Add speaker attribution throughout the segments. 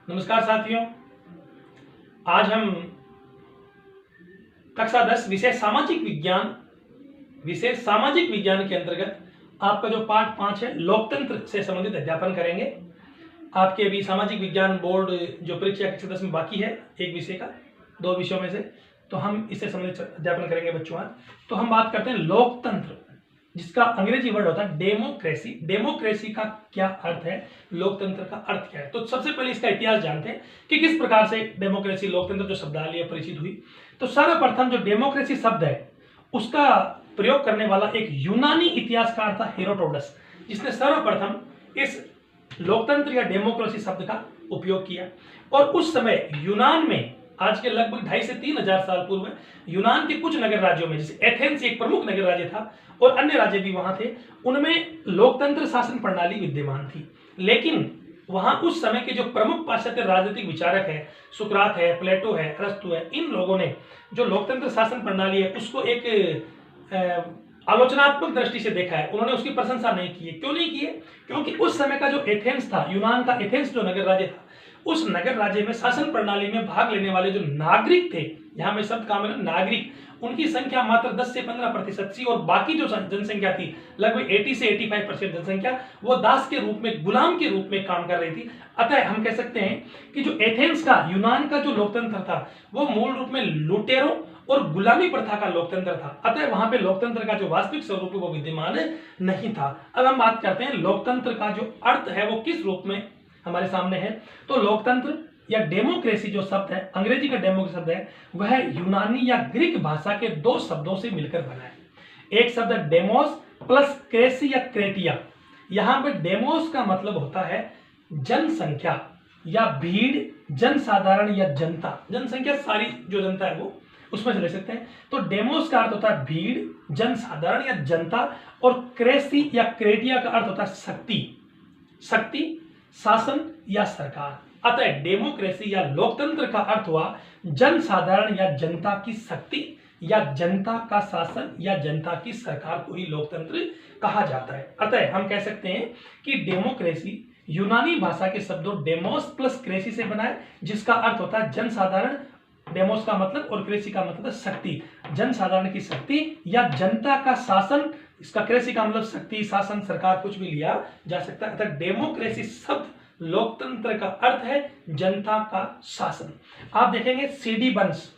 Speaker 1: नमस्कार साथियों, आज हम कक्षा 10 विषय सामाजिक विज्ञान के अंतर्गत आपका जो पाठ 5 है लोकतंत्र से संबंधित अध्यापन करेंगे। आपके अभी सामाजिक विज्ञान बोर्ड जो परीक्षा कक्षा 10 में बाकी है एक विषय का, 2 विषयों में से, तो हम इससे संबंधित अध्यापन करेंगे बच्चों। आज तो हम बात करते हैं लोकतंत्र, जिसका अंग्रेजी वर्ड होता है डेमोक्रेसी। डेमोक्रेसी का क्या अर्थ है, लोकतंत्र का अर्थ क्या है। तो सबसे पहले इसका इतिहास जानते हैं कि किस प्रकार से डेमोक्रेसी लोकतंत्र जो शब्दावली परिचित हुई। तो सर्वप्रथम जो डेमोक्रेसी शब्द है उसका प्रयोग करने वाला एक यूनानी इतिहासकार था हेरोडोटस, जिसने सर्वप्रथम इस लोकतंत्र या डेमोक्रेसी शब्द का उपयोग किया। और उस समय यूनान में, आज के लगभग 2,500 से 3,000 साल पूर्व, यूनान के कुछ नगर राज्यों में, जैसे एथेंस एक प्रमुख नगर राज्य था और अन्य राज्य भी वहां थे, उनमें लोकतंत्र शासन प्रणाली विद्यमान थी। लेकिन वहां उस समय के जो प्रमुख पाश्चात्य राजनीतिक विचारक है, सुकरात है, प्लेटो है, अरस्तु है, इन लोगों ने जो लोकतंत्र शासन प्रणाली है उसको एक आलोचनात्मक दृष्टि से देखा है। उन्होंने उसकी प्रशंसा नहीं की है। क्यों नहीं की है? क्योंकि उस समय का जो एथेंस था, यूनान का एथेंस जो नगर राज्य था, उस नगर राज्य में शासन प्रणाली में भाग लेने वाले जो नागरिक थे, यहां में शब्द काम है नागरिक, उनकी संख्या मात्र 10 से 15% थी और बाकी जो जनसंख्या थी लगभग 80 से 85% जनसंख्या वो दास के रूप में, गुलाम के रूप में काम कर रही थी। अतः हम कह सकते हैं कि जो एथेंस का, यूनान का जो लोकतंत्र था वो मूल रूप में लुटेरों और गुलामी प्रथा का लोकतंत्र था। अतः वहां पे लोकतंत्र का जो वास्तविक स्वरूप है वो विद्यमान नहीं था। अब हम बात करते हैं लोकतंत्र का जो अर्थ है वो किस रूप में हमारे सामने है। तो लोकतंत्र या डेमोक्रेसी जो शब्द है, अंग्रेजी का डेमोक्रेसी शब्द है, वह यूनानी या ग्रीक भाषा के 2 शब्दों से मिलकर बना है। एक शब्द है डेमोस प्लस क्रेसी या क्रेटिया। यहां पर डेमोस का मतलब होता है जनसंख्या या भीड़, जनसाधारण या जनता। जनसंख्या सारी जो जनता है वो उसमें से ले सकते हैं। तो डेमोस का अर्थ होता है भीड़, जनसाधारण या जनता, और क्रेसी या क्रेटिया का अर्थ होता है शक्ति, शासन या सरकार। अतः डेमोक्रेसी या लोकतंत्र का अर्थ हुआ जनसाधारण या जनता की शक्ति या जनता का शासन या जनता की सरकार को ही लोकतंत्र कहा जाता है। अतः हम कह सकते हैं कि डेमोक्रेसी यूनानी भाषा के शब्दों डेमोस प्लस क्रेसी से बना है, जिसका अर्थ होता है जनसाधारण, डेमोस का मतलब, और क्रेसी का मतलब शक्ति, जनसाधारण की शक्ति या जनता का शासन। इसका क्रेसी का मतलब शक्ति, शासन, सरकार, कुछ भी लिया जा सकता है। अतः डेमोक्रेसी शब्द लोकतंत्र का अर्थ है जनता का शासन। आप देखेंगे सीडी बंस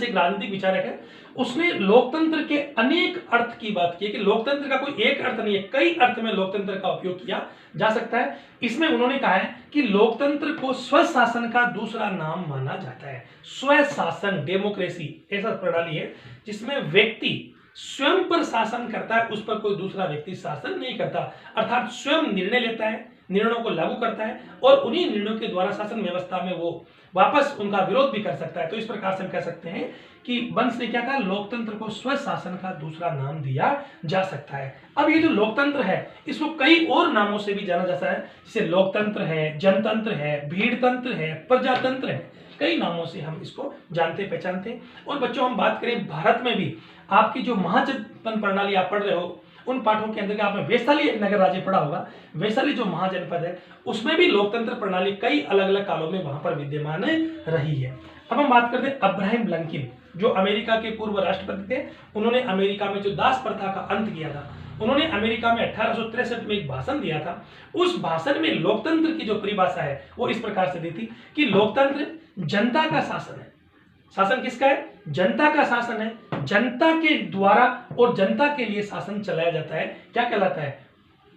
Speaker 1: एक राजनीतिक विचारक है, उसने लोकतंत्र के अनेक अर्थ की बात की है कि लोकतंत्र का कोई एक अर्थ नहीं है, कई अर्थ में लोकतंत्र का उपयोग किया जा सकता है। इसमें उन्होंने कहा है कि लोकतंत्र को स्वशासन का दूसरा नाम माना जाता है। स्वशासन, डेमोक्रेसी ऐसा प्रणाली है जिसमें व्यक्ति स्वयं पर शासन करता है, उस पर कोई दूसरा व्यक्ति शासन नहीं करता, अर्थात स्वयं निर्णय लेता है, निर्णयों को लागू करता है और उन्हीं निर्णयों के द्वारा शासन व्यवस्था में वो वापस उनका विरोध भी कर सकता है। तो इस प्रकार से हम कह सकते हैं कि बंस ने क्या कहा, लोकतंत्र को स्वशासन का दूसरा नाम दिया जा सकता है। अब ये जो लोकतंत्र है इसको कई और नामों से भी जाना जाता है, जैसे लोकतंत्र है, जनतंत्र है, भीड़तंत्र है, प्रजातंत्र है, कई नामों से हम इसको जानते पहचानते हैं। और बच्चों हम बात करें भारत में भी, आपकी जो महाजनपद प्रणाली आप पढ़ रहे हो उन पाठों के अंदर आपने वैशाली एक नगर राज्य पढ़ा होगा, वैशाली जो महाजनपद है उसमें भी लोकतंत्र प्रणाली कई अलग अलग कालों में वहां पर विद्यमान रही है। अब हम बात करते हैं अब्राहम लिंकन, जो अमेरिका के पूर्व राष्ट्रपति थे। उन्होंने अमेरिका में जो दास प्रथा का अंत किया था, उन्होंने अमेरिका में 1863 में एक भाषण दिया था। उस भाषण में लोकतंत्र की जो परिभाषा है वो इस प्रकार से दी थी कि लोकतंत्र जनता का शासन है। शासन किसका है? जनता का शासन है, जनता के द्वारा और जनता के लिए शासन चलाया जाता है। क्या कहलाता है?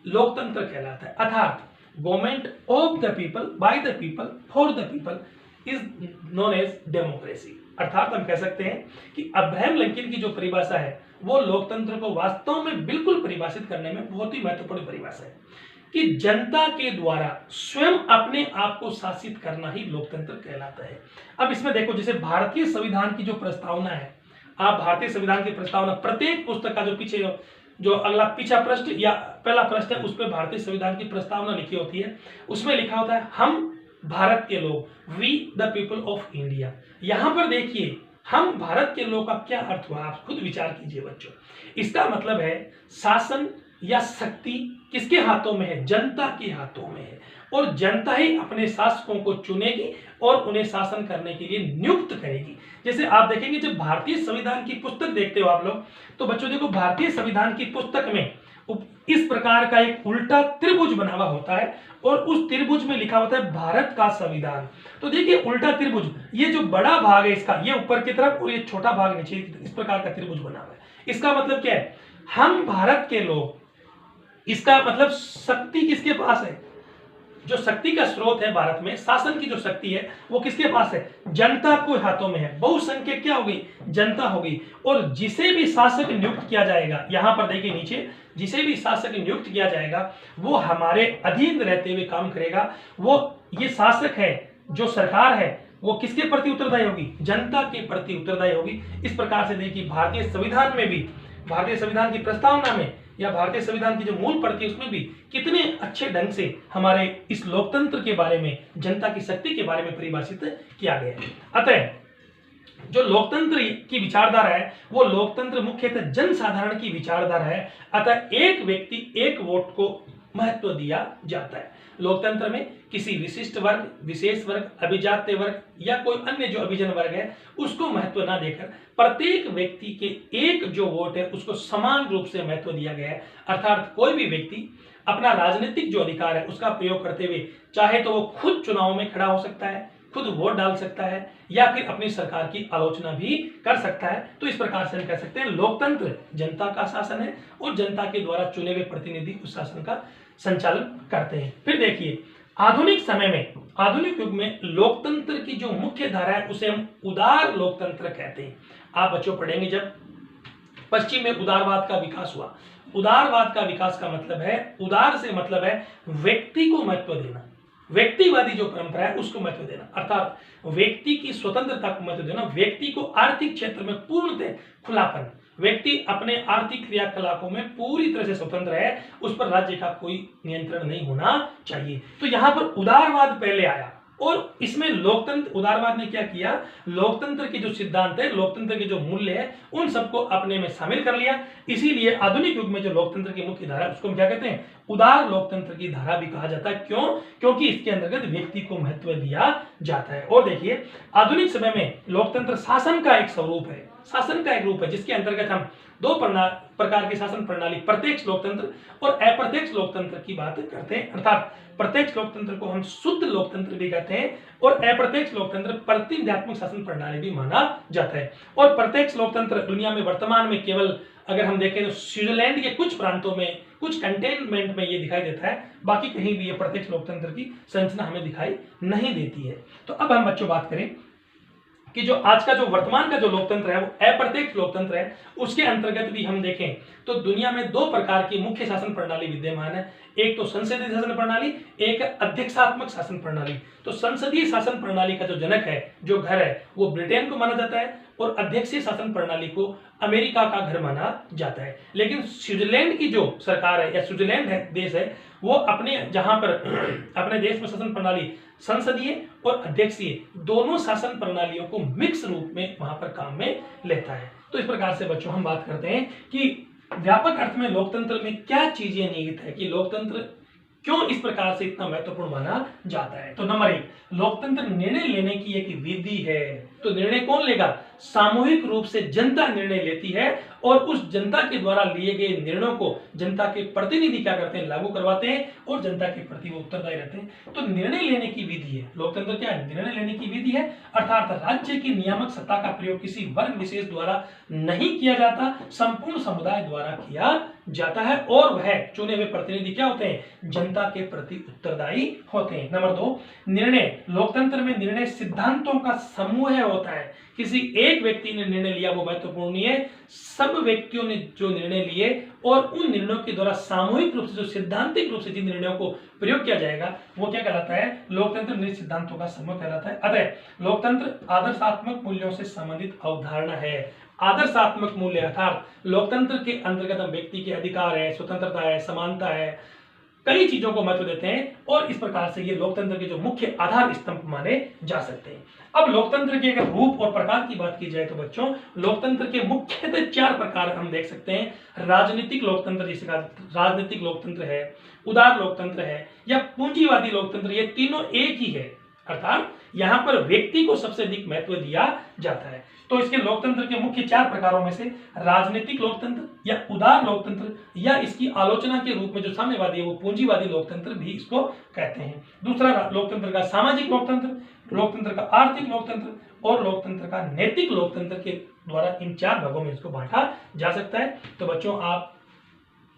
Speaker 1: लोकतंत्र कहलाता है। अर्थात government of the people, by the people, for the people is known as democracy. अर्थात हम कह सकते हैं कि अब्राहम लिंकन की जो परिभाषा है वो लोकतंत्र को वास्तव में बिल्कुल परिभाषित करने में बहुत ही महत्वपूर्ण परिभाषा है कि जनता के द्वारा स्वयं अपने आप को शासित करना ही लोकतंत्र कहलाता है। अब इसमें देखो, जैसे भारतीय संविधान की जो प्रस्तावना है, आप भारतीय संविधान की प्रस्तावना प्रत्येक पुस्तक का जो पीछे जो अगला पीछा पृष्ठ या पहला पृष्ठ है उस पर भारतीय संविधान की प्रस्तावना लिखी होती है। उसमें लिखा होता है हम भारत के लोग, we the people of India. यहां पर देखिए हम भारत के लोग का क्या अर्थ हुआ, आप खुद विचार कीजिए बच्चों। इसका मतलब है शासन या शक्ति किसके हाथों में है? जनता के हाथों में है, और जनता ही अपने शासकों को चुनेगी और उन्हें शासन करने के लिए नियुक्त करेगी। जैसे आप देखेंगे जब भारतीय संविधान की पुस्तक देखते हो आप लोग, तो बच्चों देखो भारतीय संविधान की पुस्तक में इस प्रकार का एक उल्टा त्रिभुज बना हुआ होता है, और उस त्रिभुज में लिखा होता है भारत का संविधान। तो देखिए उल्टा त्रिभुज, ये जो बड़ा भाग है इसका, ये ऊपर की तरफ और ये छोटा भाग नीचे, इस प्रकार का त्रिभुज बना हुआ है। इसका मतलब क्या है? हम भारत के लोग, इसका मतलब शक्ति किसके पास है? जो शक्ति का स्रोत है भारत में, शासन की जो शक्ति है वो किसके पास है? जनता के हाथों में है। बहुसंख्यक क्या होगी? जनता होगी। और जिसे भी शासक नियुक्त किया जाएगा, यहां पर देखिए नीचे, जिसे भी शासक नियुक्त किया जाएगा वो हमारे अधीन रहते हुए काम करेगा। वो ये शासक है, जो सरकार है, वो किसके प्रति उत्तरदायी होगी? जनता के प्रति उत्तरदायी होगी। इस प्रकार से देखिए भारतीय संविधान में भी, भारतीय संविधान की प्रस्तावना में या भारतीय संविधान की जो मूल प्रति है उसमें भी कितने अच्छे ढंग से हमारे इस लोकतंत्र के बारे में, जनता की शक्ति के बारे में परिभाषित किया गया है। अतः जो लोकतंत्र की विचारधारा है वो लोकतंत्र मुख्यतः जनसाधारण की विचारधारा है। अतः एक व्यक्ति एक वोट को महत्व दिया जाता है। लोकतंत्र में किसी विशिष्ट वर्ग, विशेष वर्ग, अभिजात्य वर्ग या कोई अन्य जो अभिजन वर्ग है उसको महत्व ना देकर प्रत्येक व्यक्ति के एक जो वोट है उसको समान रूप से महत्व दिया गया है। अर्थात कोई भी व्यक्ति अपना राजनीतिक जो अधिकार है उसका प्रयोग करते हुए चाहे तो वो खुद चुनाव में खड़ा हो सकता है, खुद वोट डाल सकता है, या फिर अपनी सरकार की आलोचना भी कर सकता है। तो इस प्रकार से हम कह सकते हैं लोकतंत्र जनता का शासन है और जनता के द्वारा चुने हुए प्रतिनिधि उस शासन का संचालन करते हैं। फिर देखिए आधुनिक समय में, आधुनिक युग में लोकतंत्र की जो मुख्य धारा है उसे हम उदार लोकतंत्र कहते हैं। आप बच्चों पढ़ेंगे जब पश्चिम में उदारवाद का विकास हुआ। उदारवाद का विकास का मतलब है, उदार से मतलब है व्यक्ति को महत्व देना, व्यक्तिवादी जो परंपरा है उसको महत्व देना, अर्थात व्यक्ति की स्वतंत्रता को महत्व देना, व्यक्ति को आर्थिक क्षेत्र में पूर्णतः खुलापन, व्यक्ति अपने आर्थिक क्रियाकलापों में पूरी तरह से स्वतंत्र है, उस पर राज्य का कोई नियंत्रण नहीं होना चाहिए। तो यहां पर उदारवाद पहले आया और इसमें लोकतंत्र, उदारवाद ने क्या किया? लोकतंत्र के जो सिद्धांत है, लोकतंत्र के जो मूल्य है उन सबको अपने में शामिल कर लिया। इसीलिए आधुनिक युग में जो लोकतंत्र की मुख्य धारा उसको हम क्या कहते हैं? उदार लोकतंत्र की धारा भी कहा जाता है। क्यों? क्योंकि इसके अंतर्गत व्यक्ति को महत्व दिया जाता है। और देखिए आधुनिक समय में लोकतंत्र शासन का एक स्वरूप है, शासन का एक रूप है, जिसके अंतर्गत हम दो प्रकार की शासन प्रणाली, प्रत्यक्ष लोकतंत्र और अप्रत्यक्ष लोकतंत्र की बात करते हैं। अर्थात प्रत्यक्ष लोकतंत्र को हम शुद्ध लोकतंत्र भी कहते हैं और अप्रत्यक्ष लोकतंत्र प्रतिनिधात्मक शासन प्रणाली भी माना जाता है। और प्रत्यक्ष लोकतंत्र दुनिया में वर्तमान में केवल अगर हम देखें तो स्विट्जरलैंड के कुछ प्रांतों में, कुछ कंटेनमेंट में ये दिखाई देता है, बाकी कहीं भी ये प्रत्यक्ष लोकतंत्र की संरचना हमें दिखाई नहीं देती है। तो अब हम बच्चों बात करें कि जो आज का जो वर्तमान का जो लोकतंत्र है वो अप्रत्यक्ष लोकतंत्र है। उसके अंतर्गत भी हम देखें तो दुनिया में दो प्रकार की मुख्य शासन प्रणाली विद्यमान है, एक तो संसदीय शासन प्रणाली, एक अध्यक्षात्मक शासन प्रणाली। तो संसदीय शासन प्रणाली का जो जनक है, जो घर है, वो ब्रिटेन को माना जाता है और अध्यक्षीय शासन प्रणाली को अमेरिका का घर माना जाता है। लेकिन स्विट्जरलैंड की जो सरकार है या स्विट्जरलैंड है देश है, वो अपने जहां पर अपने देश में शासन प्रणाली संसदीय और अध्यक्षीय दोनों शासन प्रणालियों को मिक्स रूप में वहां पर काम में लेता है। तो इस प्रकार से बच्चों हम बात करते हैं कि व्यापक अर्थ में लोकतंत्र में क्या चीजें निहित है, कि लोकतंत्र क्यों इस प्रकार से इतना महत्वपूर्ण माना जाता है। तो नंबर 1, लोकतंत्र निर्णय लेने की एक विधि है। तो निर्णय कौन लेगा? सामूहिक रूप से जनता निर्णय लेती है और उस जनता के द्वारा लिए गए निर्णयों को जनता के प्रतिनिधि क्या करते हैं? लागू करवाते हैं और जनता के प्रति वो उत्तरदायी रहते हैं। तो निर्णय लेने की विधि है लोकतंत्र। क्या है? निर्णय लेने की विधि है, अर्थात राज्य की नियामक सत्ता का प्रयोग किसी वर्ग विशेष द्वारा नहीं किया जाता, संपूर्ण समुदाय द्वारा किया जाता है और वह चुने हुए प्रतिनिधि क्या होते हैं? जनता के प्रति उत्तरदायी होते हैं। नंबर 2, निर्णय। लोकतंत्र में निर्णय सिद्धांतों का समूह होता है। किसी एक व्यक्ति ने निर्णय लिया वो महत्वपूर्ण नहीं है, सब व्यक्तियों ने जो निर्णय लिए और उन निर्णयों के द्वारा सामूहिक रूप से जो सिद्धांतिक रूप से जिन निर्णयों को प्रयोग किया जाएगा वो क्या कहलाता है? लोकतंत्र निश्चित सिद्धांतों का समूह कहलाता है। अतः लोकतंत्र आदर्शात्मक मूल्यों से संबंधित अवधारणा है। आदर्शात्मक मूल्य अर्थात लोकतंत्र के अंतर्गत हम व्यक्ति के अधिकार है, स्वतंत्रता है, समानता है, कई चीजों को महत्व देते हैं और इस प्रकार से ये लोकतंत्र के जो मुख्य आधार स्तंभ माने जा सकते हैं। अब लोकतंत्र के अगर रूप और प्रकार की बात की जाए तो बच्चों लोकतंत्र के मुख्यतः 4 प्रकार हम देख सकते हैं। राजनीतिक लोकतंत्र जिसका राजनीतिक लोकतंत्र है, उदार लोकतंत्र है या पूंजीवादी लोकतंत्र, ये तीनों एक ही है, अर्थात यहां पर व्यक्ति को सबसे अधिक महत्व दिया जाता है। तो इसके लोकतंत्र के मुख्य 4 प्रकारों में से राजनीतिक लोकतंत्र या उदार लोकतंत्र या इसकी आलोचना के रूप में जो साम्यवादी है वो पूंजीवादी लोकतंत्र भी इसको कहते हैं। दूसरा लोकतंत्र का सामाजिक लोकतंत्र, लोकतंत्र का आर्थिक लोकतंत्र और लोकतंत्र का नैतिक लोकतंत्र के द्वारा इन 4 भागों में इसको बांटा जा सकता है। तो बच्चों आप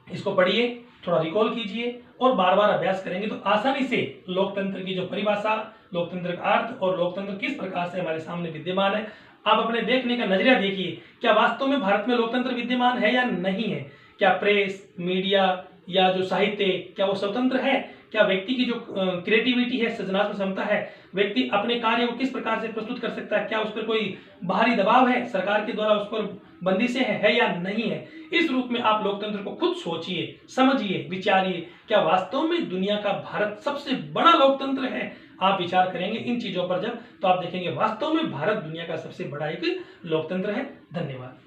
Speaker 1: इसको पढ़िए, थोड़ा रिकॉल कीजिए और बार बार अभ्यास करेंगे तो आसानी से लोकतंत्र की जो परिभाषा, लोकतंत्र का अर्थ और लोकतंत्र किस प्रकार से हमारे सामने विद्यमान है, आप अपने देखने का नजरिया देखिए। क्या वास्तव में भारत में लोकतंत्र विद्यमान है या नहीं है? क्या प्रेस, मीडिया या जो साहित्य क्या वो स्वतंत्र है? क्या व्यक्ति की जो क्रिएटिविटी है, सृजनात्मक क्षमता है, व्यक्ति अपने कार्य को किस प्रकार से प्रस्तुत कर सकता है? क्या उस पर कोई बाहरी दबाव है, सरकार के द्वारा उस पर बंदिशें है या नहीं है? इस रूप में आप लोकतंत्र को खुद सोचिए, समझिए, विचारिए। क्या वास्तव में दुनिया का भारत सबसे बड़ा लोकतंत्र है? आप विचार करेंगे इन चीजों पर जब, तो आप देखेंगे वास्तव में भारत दुनिया का सबसे बड़ा एक लोकतंत्र है। धन्यवाद।